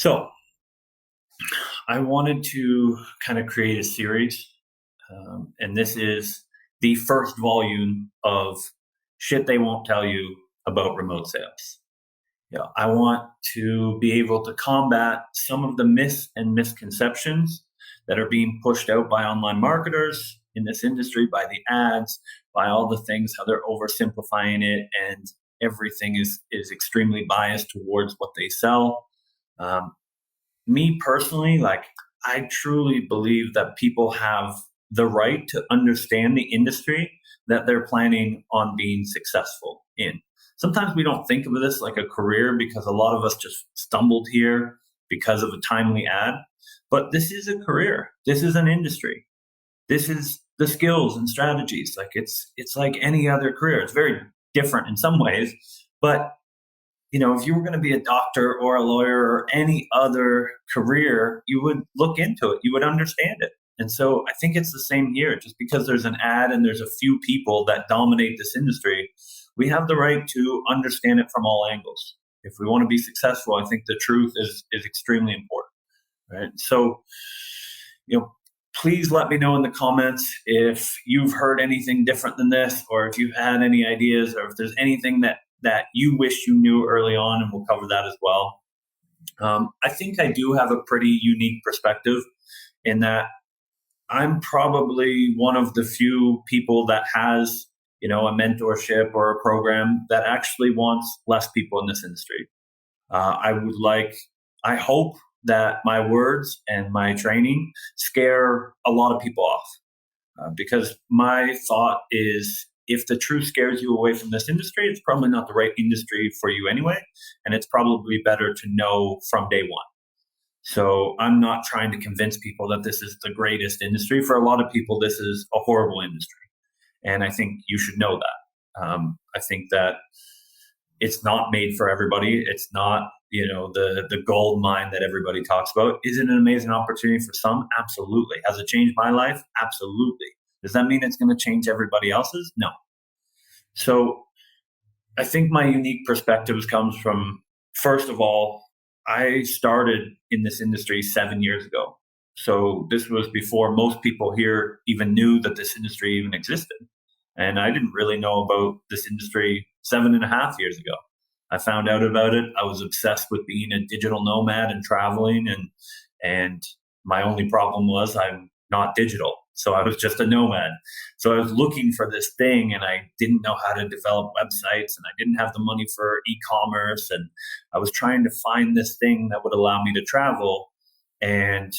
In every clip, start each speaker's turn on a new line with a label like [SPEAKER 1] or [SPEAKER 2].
[SPEAKER 1] So I wanted to kind of create a series, and this is the first volume of shit they won't tell you about remote sales. I want to be able to combat some of the myths and misconceptions that are being pushed out by online marketers in this industry, by the ads, by all the things, how they're oversimplifying it, and everything is extremely biased towards what they sell. Um, Me personally, like I truly believe that people have the right to understand the industry that they're planning on being successful in. Sometimes we don't think of this like a career because a lot of us just stumbled here because of a timely ad. But this is a career. This is an industry. This is the skills and strategies. Like it's like any other career. It's very different in some ways, but if you were going to be a doctor or a lawyer or any other career, you would look into it, you would understand it. And so I think it's the same here. Just because there's an ad and there's a few people that dominate this industry, we have the right to understand it from all angles. If we want to be successful, I think the truth is extremely important. Right. So, please let me know in the comments if you've heard anything different than this, or if you've had any ideas, or if there's anything that you wish you knew early on, and we'll cover that as well. I think I do have a pretty unique perspective in that I'm probably one of the few people that has, a mentorship or a program that actually wants less people in this industry. I hope that my words and my training scare a lot of people off. Because my thought is if the truth scares you away from this industry, it's probably not the right industry for you anyway. And it's probably better to know from day one. So I'm not trying to convince people that this is the greatest industry. For a lot of people, this is a horrible industry. And I think you should know that. I think that it's not made for everybody. It's not, the gold mine that everybody talks about. Is it an amazing opportunity for some? Absolutely. Has it changed my life? Absolutely. Does that mean it's going to change everybody else's? No. So I think my unique perspectives comes from, first of all, I started in this industry 7 years ago. So this was before most people here even knew that this industry even existed. And I didn't really know about this industry 7.5 years ago. I found out about it. I was obsessed with being a digital nomad and traveling, and my only problem was I'm not digital. So I was just a nomad. So I was looking for this thing, and I didn't know how to develop websites, and I didn't have the money for e-commerce, and I was trying to find this thing that would allow me to travel. And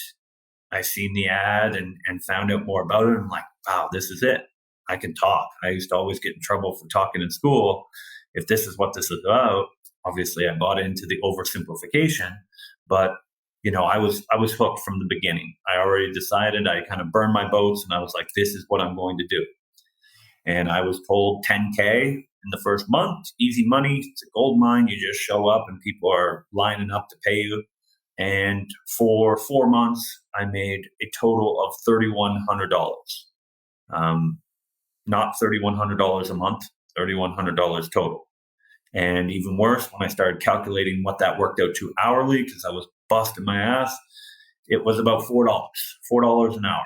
[SPEAKER 1] I seen the ad and found out more about it. I'm like, wow, this is it. I can talk. I used to always get in trouble for talking in school. If this is what this is about, obviously I bought into the oversimplification, but I was hooked from the beginning. I already decided. I kind of burned my boats, and I was like, this is what I'm going to do. And I was told 10K in the first month, easy money. It's a gold mine. You just show up and people are lining up to pay you. And for 4 months, I made a total of $3,100. Not $3,100 a month, $3,100 total. And even worse, when I started calculating what that worked out to hourly, because I was busting my ass, it was about $4 an hour.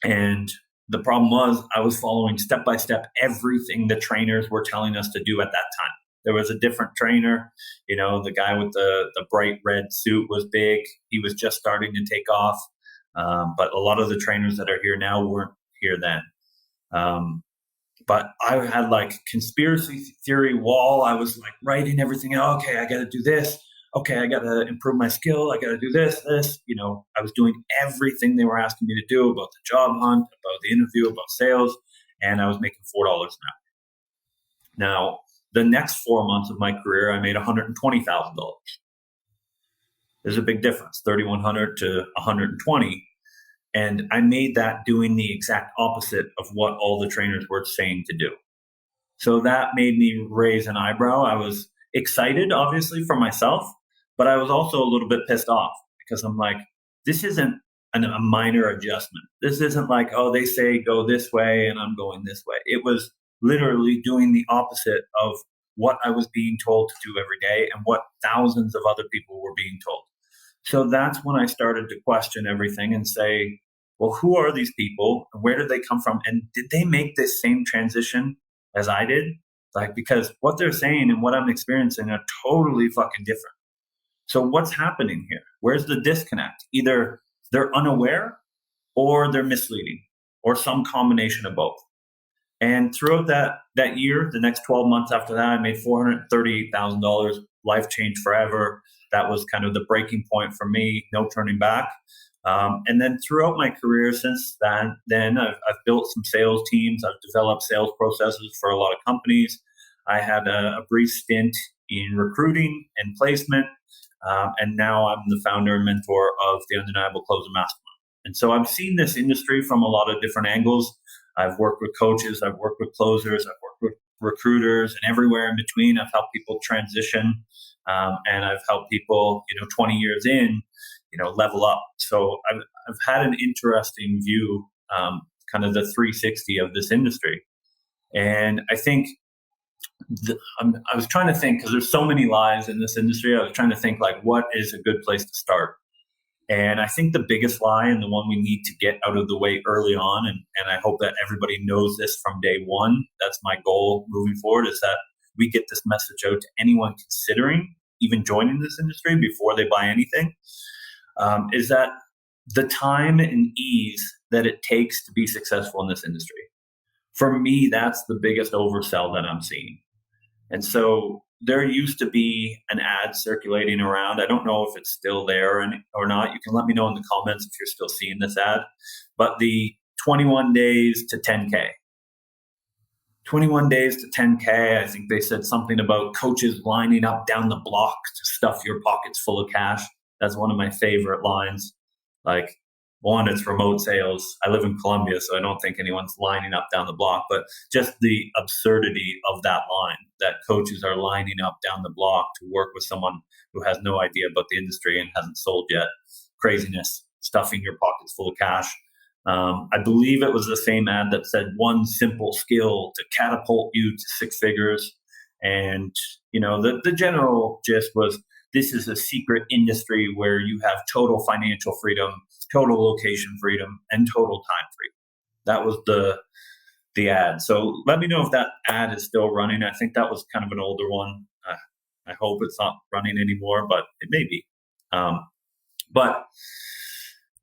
[SPEAKER 1] And the problem was I was following step by step everything the trainers were telling us to do at that time. There was a different trainer, the guy with the bright red suit was big. He was just starting to take off. But a lot of the trainers that are here now weren't here then. But I had like conspiracy theory wall. I was like writing everything out. Okay, I got to do this. Okay, I got to improve my skill. I got to do this. I was doing everything they were asking me to do about the job hunt, about the interview, about sales, and I was making $4 an hour. Now, the next 4 months of my career, I made $120,000. There's a big difference, 3,100 to 120. And I made that doing the exact opposite of what all the trainers were saying to do. So that made me raise an eyebrow. I was excited, obviously, for myself, but I was also a little bit pissed off because I'm like, this isn't a minor adjustment. This isn't like, oh, they say go this way and I'm going this way. It was literally doing the opposite of what I was being told to do every day and what thousands of other people were being told. So that's when I started to question everything and say, well, who are these people? Where did they come from? And did they make this same transition as I did? Like, because what they're saying and what I'm experiencing are totally fucking different. So what's happening here? Where's the disconnect? Either they're unaware or they're misleading or some combination of both. And throughout that year, the next 12 months after that, I made $438,000. Life changed forever. That was kind of the breaking point for me. No turning back. And then throughout my career since then I've built some sales teams. I've developed sales processes for a lot of companies. I had a brief stint in recruiting and placement. And now I'm the founder and mentor of the Undeniable Closer Mastermind. And so I've seen this industry from a lot of different angles. I've worked with coaches, I've worked with closers, I've worked with recruiters, and everywhere in between. I've helped people transition, and I've helped people, 20 years in, level up. So I've had an interesting view, kind of the 360 of this industry. And I think I was trying to think, because there's so many lies in this industry. I was trying to think, like, what is a good place to start? And I think the biggest lie, and the one we need to get out of the way early on, and I hope that everybody knows this from day one, that's my goal moving forward, is that we get this message out to anyone considering even joining this industry before they buy anything, is that the time and ease that it takes to be successful in this industry. For me, that's the biggest oversell that I'm seeing. And so there used to be an ad circulating around. I don't know if it's still there or not. You can let me know in the comments if you're still seeing this ad. But the 21 days to 10K. 21 days to 10K. I think they said something about coaches lining up down the block to stuff your pockets full of cash. That's one of my favorite lines. Like, one, it's remote sales. I live in Colombia, so I don't think anyone's lining up down the block, but just the absurdity of that line, that coaches are lining up down the block to work with someone who has no idea about the industry and hasn't sold yet. Craziness, stuffing your pockets full of cash. I believe it was the same ad that said one simple skill to catapult you to six figures. And, the general gist was, this is a secret industry where you have total financial freedom, total location freedom, and total time freedom. That was the ad. So let me know if that ad is still running. I think that was kind of an older one. I hope it's not running anymore, but it may be. But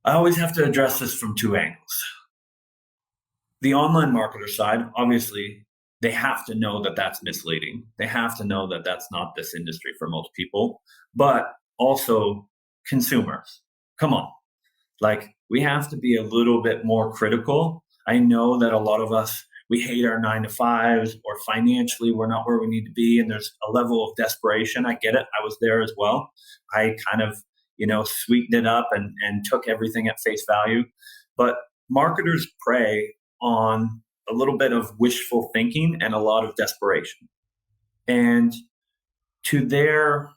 [SPEAKER 1] I always have to address this from two angles. The online marketer side, obviously, they have to know that that's misleading. They have to know that that's not this industry for most people. But also consumers. Come on. Like, we have to be a little bit more critical. I know that a lot of us, we hate our 9-to-5s, or financially we're not where we need to be, and there's a level of desperation. I get it. I was there as well. I kind of, sweetened it up and took everything at face value. But marketers prey on a little bit of wishful thinking and a lot of desperation. And to their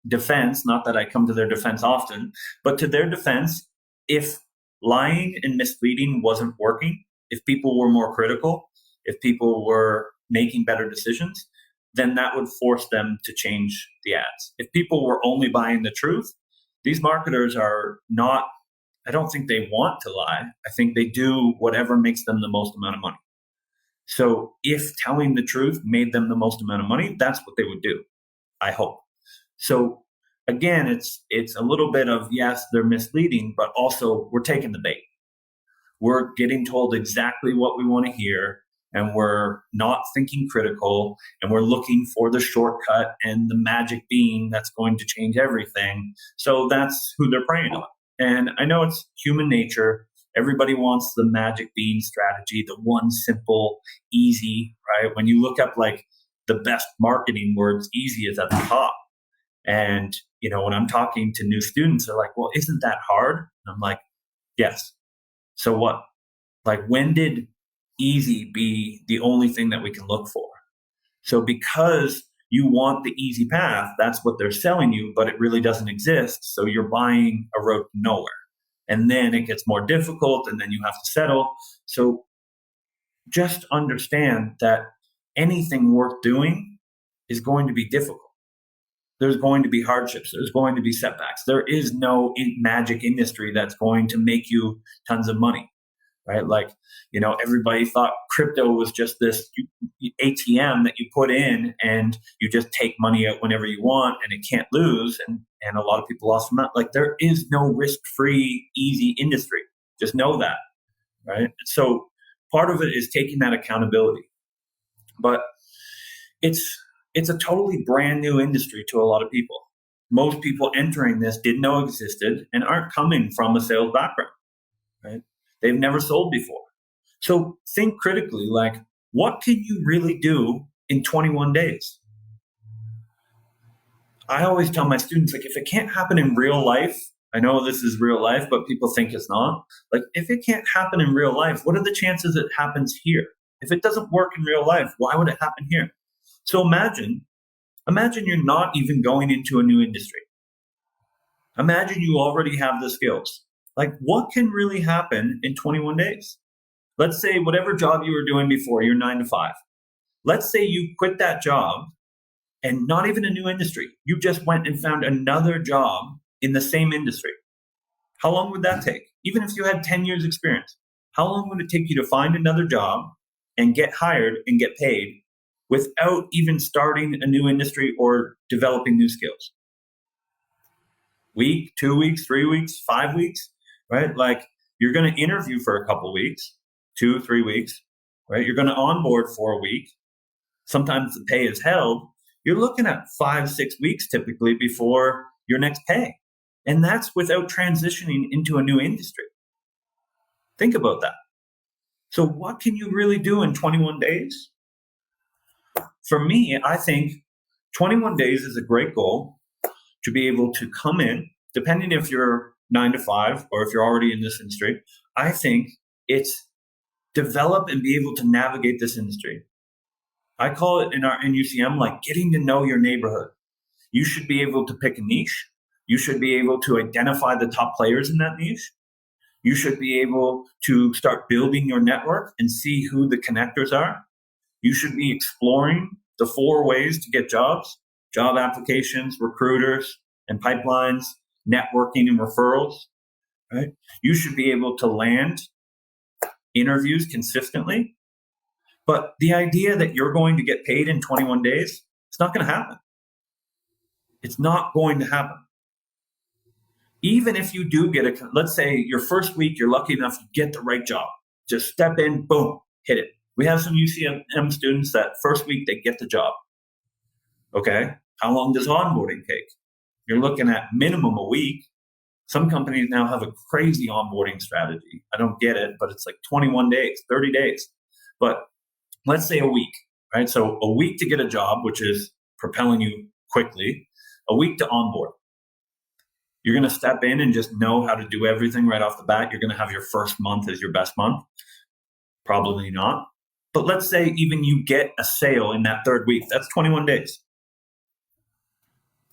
[SPEAKER 1] defense, not that I come to their defense often, but to their defense, if lying and misleading wasn't working, if people were more critical, if people were making better decisions, then that would force them to change the ads. If people were only buying the truth, these marketers are not, I don't think they want to lie. I think they do whatever makes them the most amount of money. So if telling the truth made them the most amount of money, that's what they would do, I hope. So again, it's a little bit of, yes, they're misleading, but also we're taking the bait. We're getting told exactly what we want to hear, and we're not thinking critical, and we're looking for the shortcut and the magic bean that's going to change everything. So that's who they're preying on. And I know it's human nature. Everybody wants the magic bean strategy, the one simple, easy, right? When you look up like the best marketing words, easy is at the top. And, when I'm talking to new students, they're like, well, isn't that hard? And I'm like, yes. So what? Like, when did easy be the only thing that we can look for? So because you want the easy path, that's what they're selling you, but it really doesn't exist. So you're buying a road to nowhere. And then it gets more difficult, and then you have to settle. So just understand that anything worth doing is going to be difficult. there's going to be hardships. There's going to be setbacks. There is no magic industry that's going to make you tons of money, right? Like, everybody thought crypto was just this ATM that you put in and you just take money out whenever you want and it can't lose. And a lot of people lost them out. Like, there is no risk-free, easy industry. Just know that, right? So part of it is taking that accountability. But it's a totally brand new industry to a lot of people. Most people entering this didn't know existed and aren't coming from a sales background, right? They've never sold before. So think critically, like, what can you really do in 21 days? I always tell my students, like, if it can't happen in real life, I know this is real life, but people think it's not. Like, if it can't happen in real life, what are the chances it happens here? If it doesn't work in real life, why would it happen here? So imagine you're not even going into a new industry. Imagine you already have the skills. Like, what can really happen in 21 days? Let's say whatever job you were doing before, your 9 to 5. Let's say you quit that job and not even a new industry. You just went and found another job in the same industry. How long would that take? Even if you had 10 years experience, how long would it take you to find another job and get hired and get paid without even starting a new industry or developing new skills? Week, 2 weeks, 3 weeks, 5 weeks, right? Like, you're going to interview for a couple weeks, 2, 3 weeks, right? You're going to onboard for a week. Sometimes the pay is held. You're looking at 5, 6 weeks typically before your next pay. And that's without transitioning into a new industry. Think about that. So what can you really do in 21 days? For me, I think 21 days is a great goal to be able to come in, depending if you're 9 to 5 or if you're already in this industry. I think it's develop and be able to navigate this industry. I call it in UCM, like, getting to know your neighborhood. You should be able to pick a niche. You should be able to identify the top players in that niche. You should be able to start building your network and see who the connectors are. You should be exploring the 4 ways to get jobs: job applications, recruiters and pipelines, networking and referrals, right? You should be able to land interviews consistently. But the idea that you're going to get paid in 21 days, it's not going to happen. It's not going to happen. Even if you do get let's say your first week, you're lucky enough to get the right job. Just step in, boom, hit it. We have some UCM students that first week they get the job. Okay, how long does onboarding take? You're looking at minimum a week. Some companies now have a crazy onboarding strategy. I don't get it, but it's like 21 days, 30 days. But let's say a week, right? So a week to get a job, which is propelling you quickly, a week to onboard. You're going to step in and just know how to do everything right off the bat. You're going to have your first month as your best month. Probably not. But let's say even you get a sale in that third week. That's 21 days.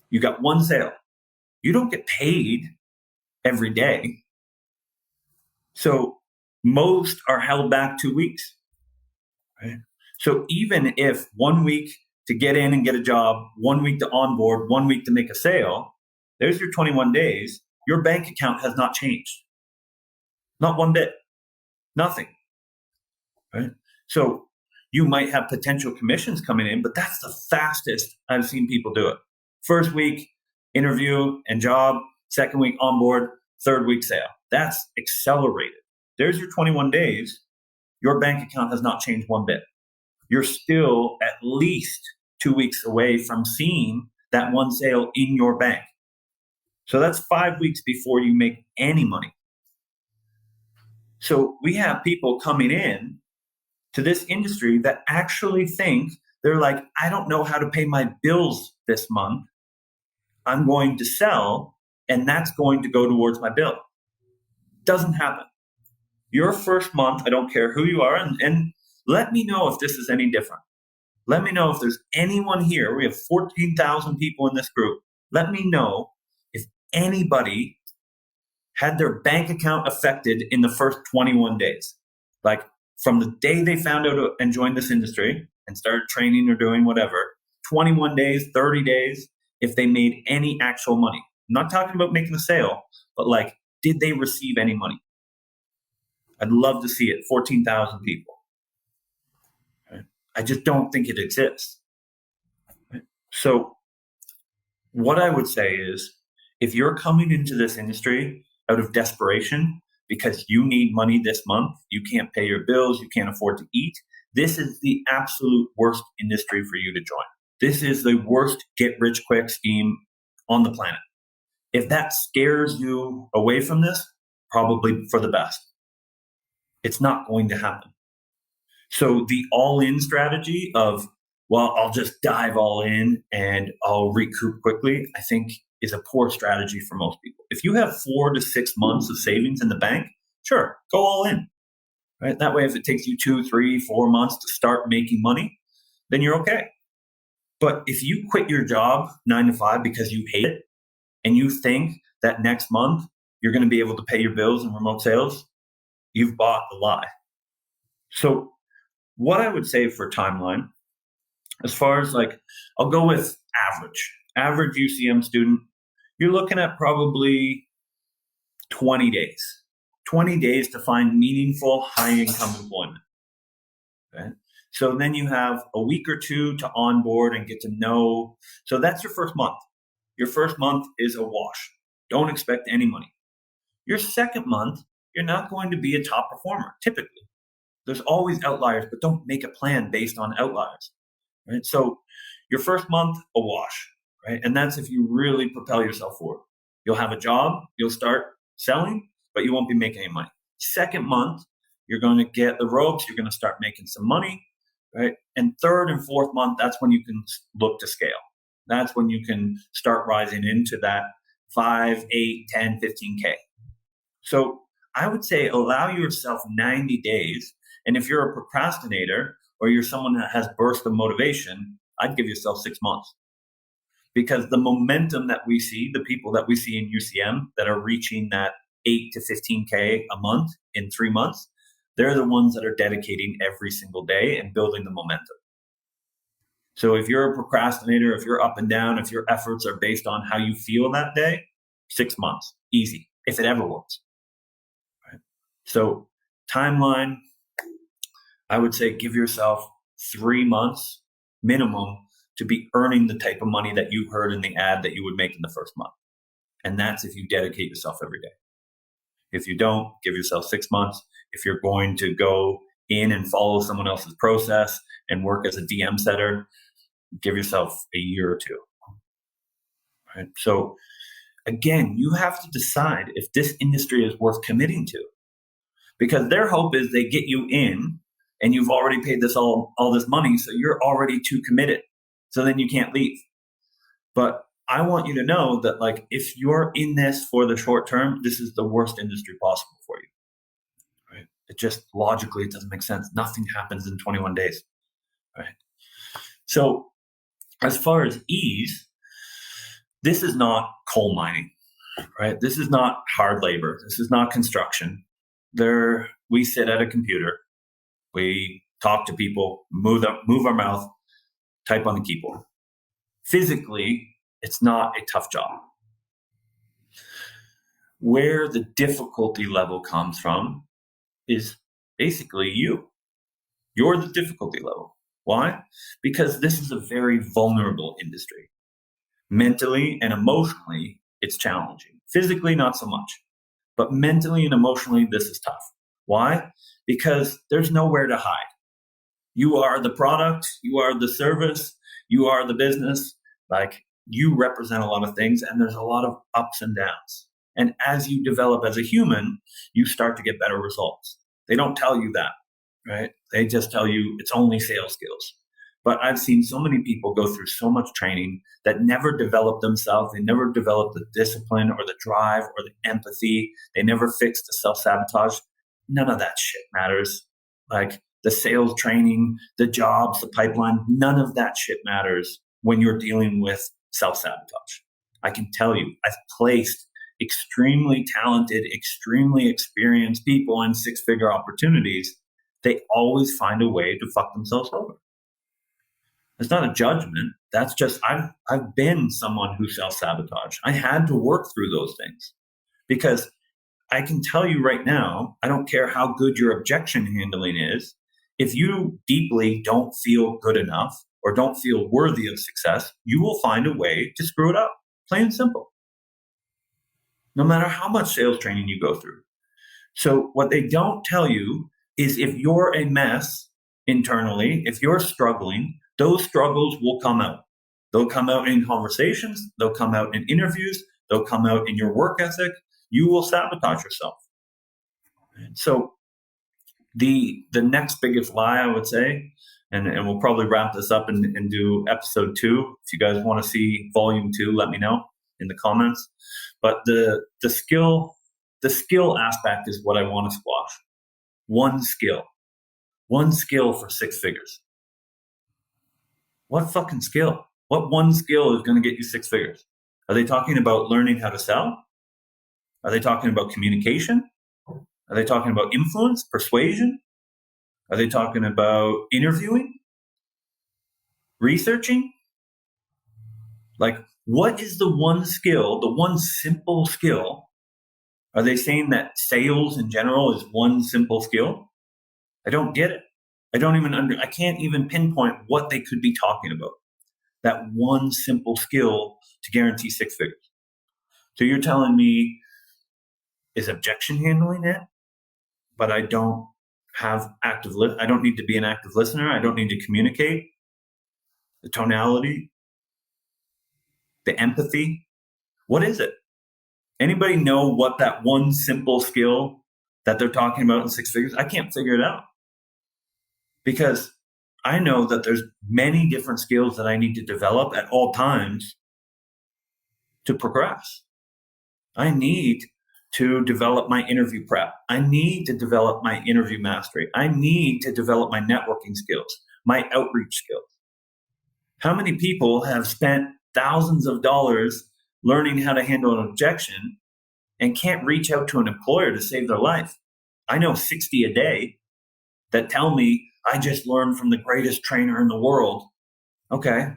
[SPEAKER 1] You got one sale. You don't get paid every day. So most are held back 2 weeks. Right? So even if 1 week to get in and get a job, 1 week to onboard, 1 week to make a sale, there's your 21 days. Your bank account has not changed. Not one bit. Nothing. Right? So you might have potential commissions coming in, but that's the fastest I've seen people do it. First week, interview and job. Second week, onboard. Third week, sale. That's accelerated. There's your 21 days. Your bank account has not changed one bit. You're still at least 2 weeks away from seeing that one sale in your bank. So that's 5 weeks before you make any money. So we have people coming in to this industry that actually think, they're like, I don't know how to pay my bills this month. I'm going to sell, and that's going to go towards my bill. Doesn't happen. Your first month, I don't care who you are, and let me know if this is any different. Let me know if there's anyone here. We have 14,000 people in this group. Let me know if anybody had their bank account affected in the first 21 days. Like, from the day they found out and joined this industry and started training or doing whatever, 21 days, 30 days, if they made any actual money. I'm not talking about making a sale, but like, did they receive any money? I'd love to see it. 14,000 people. Right? I just don't think it exists. Right? So what I would say is, if you're coming into this industry out of desperation because you need money this month, you can't pay your bills, you can't afford to eat, this is the absolute worst industry for you to join. This is the worst get-rich-quick scheme on the planet. If that scares you away from this, probably for the best. It's not going to happen. So the all-in strategy of, well, I'll just dive all in and I'll recoup quickly, I think is a poor strategy for most people. If you have 4 to 6 months of savings in the bank, sure, go all in. Right? That way, if it takes you 2, 3, 4 months to start making money, then you're okay. But if you quit your job 9 to 5 because you hate it, and you think that next month you're going to be able to pay your bills in remote sales, you've bought the lie. So what I would say for timeline, as far as like, I'll go with average UCM student, you're looking at probably 20 days to find meaningful high income employment. Okay? So then you have a week or 2 to onboard and get to know. So that's your first month. Your first month is a wash. Don't expect any money. Your second month, you're not going to be a top performer, typically. There's always outliers, but don't make a plan based on outliers. Right? So your first month, a wash, right? And that's if you really propel yourself forward. You'll have a job, you'll start selling, but you won't be making any money. Second month, you're going to get the ropes, you're going to start making some money, right? And third and fourth month, that's when you can look to scale. That's when you can start rising into that 5, 8, 10, 15K. So I would say allow yourself 90 days. And if you're a procrastinator or you're someone that has burst of motivation, I'd give yourself 6 months. Because the momentum that we see, the people that we see in UCM that are reaching that 8 to 15K a month in 3 months, they're the ones that are dedicating every single day and building the momentum. So if you're a procrastinator, if you're up and down, if your efforts are based on how you feel that day, 6 months, easy, if it ever works. Right? So timeline, I would say give yourself 3 months minimum to be earning the type of money that you heard in the ad that you would make in the first month. And that's if you dedicate yourself every day. If you don't, give yourself 6 months. If you're going to go in and follow someone else's process and work as a DM setter, give yourself a year or 2. Right? So again, you have to decide if this industry is worth committing to, because their hope is they get you in and you've already paid this all this money, so you're already too committed. So then you can't leave. But I want you to know that, like, if you're in this for the short term, this is the worst industry possible for you. Right? It just logically, it doesn't make sense. Nothing happens in 21 days. Right? So as far as ease, this is not coal mining, right? This is not hard labor. This is not construction. We sit at a computer, we talk to people, move our mouth, type on the keyboard. Physically, it's not a tough job. Where the difficulty level comes from is basically you. You're the difficulty level. Why? Because this is a very vulnerable industry. Mentally and emotionally, it's challenging. Physically, not so much. But mentally and emotionally, this is tough. Why? Because there's nowhere to hide. You are the product, you are the service, you are the business. Like, you represent a lot of things, and there's a lot of ups and downs. And as you develop as a human, you start to get better results. They don't tell you that, right? They just tell you it's only sales skills. But I've seen so many people go through so much training that never develop themselves. They never develop the discipline or the drive or the empathy. They never fix the self-sabotage. None of that shit matters. Like the sales training, the jobs, the pipeline, none of that shit matters when you're dealing with self-sabotage. I can tell you, I've placed extremely talented, extremely experienced people in 6-figure opportunities. They always find a way to fuck themselves over. It's not a judgment. That's just, I've been someone who self-sabotage. I had to work through those things because I can tell you right now, I don't care how good your objection handling is. If you deeply don't feel good enough or don't feel worthy of success, you will find a way to screw it up. Plain and simple. No matter how much sales training you go through. So what they don't tell you is if you're a mess internally, if you're struggling, those struggles will come out. They'll come out in conversations. They'll come out in interviews. They'll come out in your work ethic. You will sabotage yourself. So the next biggest lie, I would say, and we'll probably wrap this up and do episode 2. If you guys want to see volume 2, let me know in the comments. But the skill aspect is what I want to squash. One skill for 6 figures. What fucking skill? What one skill is going to get you 6 figures? Are they talking about learning how to sell? Are they talking about communication? Are they talking about influence, persuasion? Are they talking about interviewing? Researching? Like, what is the one skill, the one simple skill? Are they saying that sales in general is one simple skill? I don't get it. I can't even pinpoint what they could be talking about. That one simple skill to guarantee 6 figures. So you're telling me, is objection handling it? But I don't have I don't need to be an active listener. I don't need to communicate. The tonality, the empathy. What is it? Anybody know what that one simple skill that they're talking about in 6 figures? I can't figure it out. Because I know that there's many different skills that I need to develop at all times to progress. I need to develop my interview prep. I need to develop my interview mastery. I need to develop my networking skills, my outreach skills. How many people have spent thousands of dollars learning how to handle an objection and can't reach out to an employer to save their life? I know 60 a day that tell me, I just learned from the greatest trainer in the world. Okay,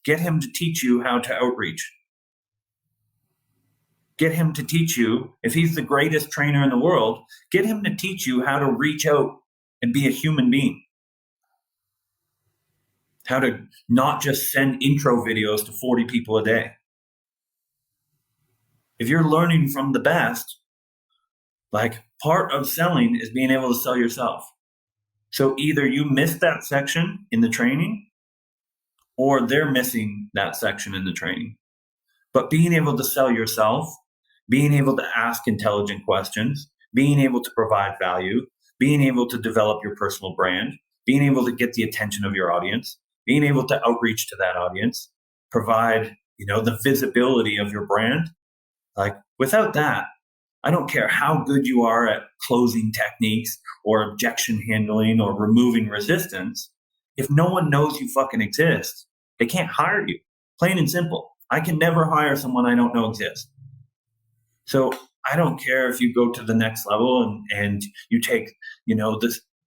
[SPEAKER 1] get him to teach you how to outreach. Get him to teach you, if he's the greatest trainer in the world, get him to teach you how to reach out and be a human being. How to not just send intro videos to 40 people a day. If you're learning from the best, like, part of selling is being able to sell yourself. So either you missed that section in the training or they're missing that section in the training. But being able to sell yourself, being able to ask intelligent questions, being able to provide value, being able to develop your personal brand, being able to get the attention of your audience, being able to outreach to that audience, provide, the visibility of your brand. Like, without that, I don't care how good you are at closing techniques or objection handling or removing resistance. If no one knows you fucking exist, they can't hire you. Plain and simple. I can never hire someone I don't know exists. So I don't care if you go to the next level and you take,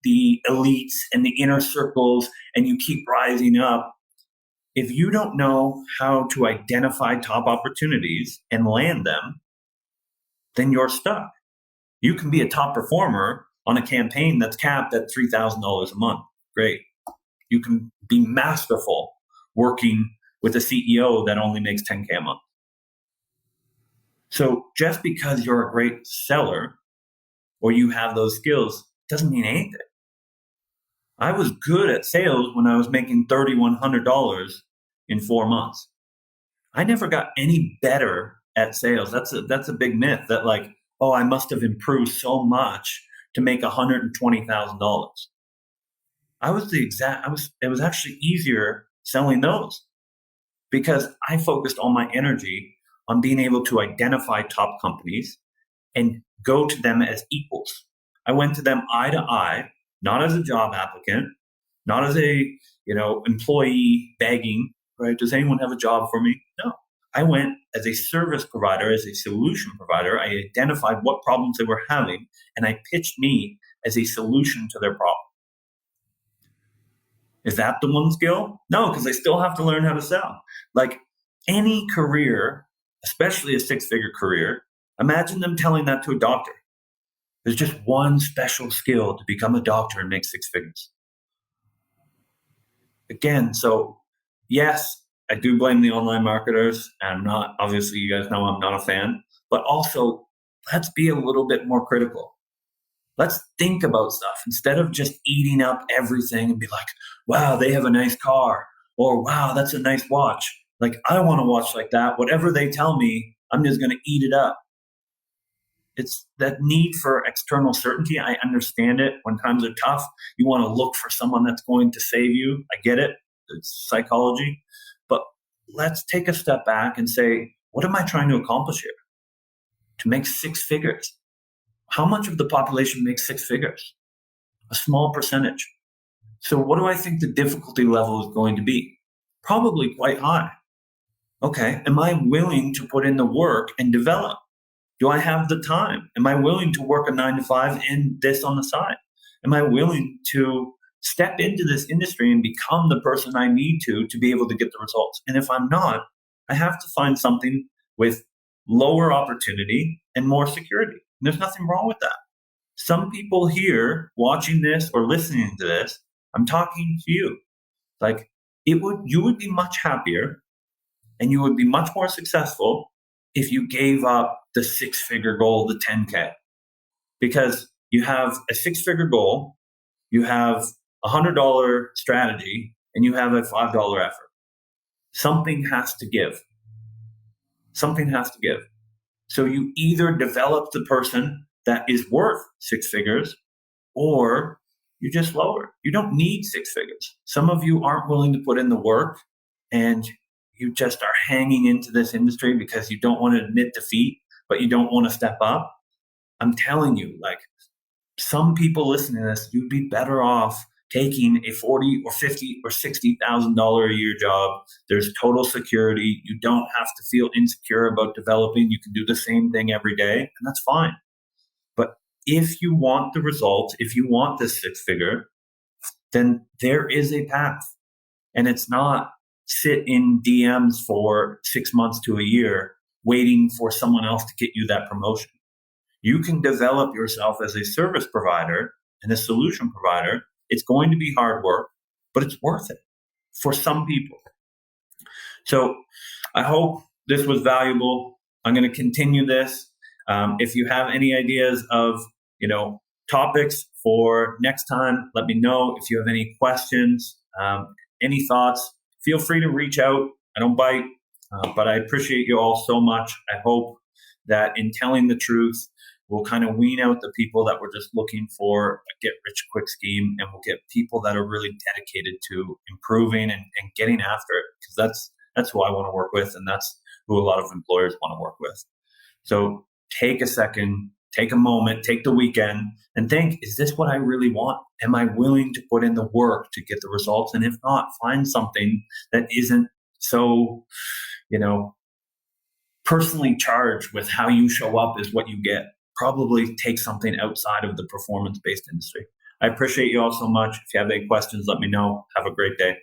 [SPEAKER 1] the elites and the inner circles and you keep rising up. If you don't know how to identify top opportunities and land them, then you're stuck. You can be a top performer on a campaign that's capped at $3,000 a month. Great. You can be masterful working with a CEO that only makes $10K a month. So just because you're a great seller or you have those skills doesn't mean anything. I was good at sales when I was making $3,100 in 4 months. I never got any better at sales. That's a big myth that, like, oh, I must have improved so much to make $120,000. It was actually easier selling those because I focused all my energy on being able to identify top companies and go to them as equals. I went to them eye to eye, not as a job applicant, not as a, employee begging, right? Does anyone have a job for me? No. I went as a service provider, as a solution provider. I identified what problems they were having, and I pitched me as a solution to their problem. Is that the one skill? No, because they still have to learn how to sell. Like any career, especially a six-figure career, imagine them telling that to a doctor. There's just one special skill to become a doctor and make six figures. Again, so yes, I do blame the online marketers. And I'm not, obviously, you guys know I'm not a fan, but also let's be a little bit more critical. Let's think about stuff instead of just eating up everything and be like, wow, they have a nice car, or wow, that's a nice watch. Like, I want a watch like that. Whatever they tell me, I'm just going to eat it up. It's that need for external certainty. I understand it. When times are tough, you want to look for someone that's going to save you. I get it. It's psychology. But let's take a step back and say, what am I trying to accomplish here? To make six figures. How much of the population makes six figures? A small percentage. So what do I think the difficulty level is going to be? Probably quite high. Okay, am I willing to put in the work and develop? Do I have the time? Am I willing to work a 9 to 5 and this on the side? Am I willing to step into this industry and become the person I need to be able to get the results? And if I'm not, I have to find something with lower opportunity and more security. And there's nothing wrong with that. Some people here watching this or listening to this, I'm talking to you. Like, you would be much happier and you would be much more successful if you gave up the six-figure goal, the 10K. Because you have a six-figure goal, you have a $100 strategy, and you have a $5 effort. Something has to give. Something has to give. So you either develop the person that is worth six figures, or you just lower. You don't need six figures. Some of you aren't willing to put in the work, and you just are hanging into this industry because you don't want to admit defeat, but you don't want to step up. I'm telling you, like, some people listening to this, you'd be better off taking a $40 or $50 or $60,000 a year job. There's total security. You don't have to feel insecure about developing. You can do the same thing every day, and that's fine. But if you want the results, if you want this six figure, then there is a path. And it's not sit in DMs for 6 months to a year waiting for someone else to get you that promotion. You can develop yourself as a service provider and a solution provider. It's going to be hard work, but it's worth it for some people. So I hope this was valuable. I'm going to continue this. If you have any ideas of, topics for next time, let me know. If you have any questions, any thoughts, feel free to reach out. I don't bite, but I appreciate you all so much. I hope that in telling the truth, we'll kind of wean out the people that were just looking for a get-rich-quick scheme, and we'll get people that are really dedicated to improving and getting after it, because that's who I want to work with, and that's who a lot of employers want to work with. So take a second, take a moment, take the weekend, and think, is this what I really want? Am I willing to put in the work to get the results? And if not, find something that isn't so, personally charged with how you show up is what you get. Probably take something outside of the performance-based industry. I appreciate you all so much. If you have any questions, let me know. Have a great day.